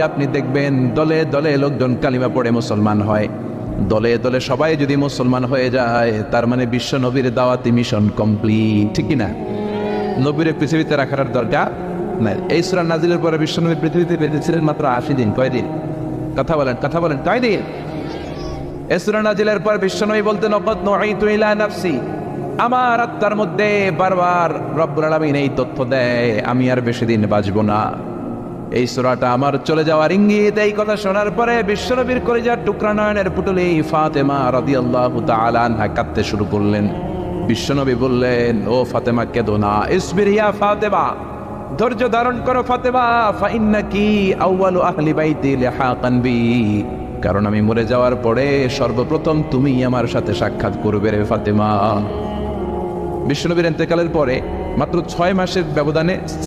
আপনি দেখবেন দলে দলে লোকজন কালিমা পড়ে মুসলমান হয়, দলে দলে সবাই যদি মুসলমান হয়ে যায় তার মানে বিশ্ব নবীর দাওয়াতি মিশন কমপ্লিট, ঠিক কিনা? নবীর পৃথিবীতে রাখার দরকার নাই। এই সূরা নাজিলের পরে বিশ্ব নবী পৃথিবীতে বেঁচেছিলেন মাত্র 80 দিন। কয়দিন? কথা বলেন কয়দিন? এই সূরা নাজিলের পর বিশ্ব নবী বলতেন, ওয়াকাদ নুঈতু ইলা নাফসি, আমার আত্মার মধ্যে বারবার রব্বুল আলামিন এই তথ্য দেয় আমি আর বেশি দিন বাঁচব না। এই সূরাটা আমার চলে যাওয়ার ইঙ্গিত। এই কথা শোনার পরে বিশ্বনবীর কলিজার টুকরা নয়নের পুতুলি ফাতেমা রাদিয়াল্লাহু তাআলা আনহা কাঁদতে শুরু করলেন। বিশ্বনবী বললেন, ও ফাতেমা কেঁদো না, ইসবির ইয়া ফাতেমা, ধৈর্য ধারণ করো ফাতেমা, ফা ইন্নাকি আউয়ালু আহলি বাইতি লিহাকান বি, কারণ আমি মরে যাওয়ার পরে সর্বপ্রথম তুমি আমার সাথে সাক্ষাৎ করবে রে ফাতেমা। বিশ্বনবীর ইন্তেকালের পরে মাত্র 6 মাসের ব্যবধানে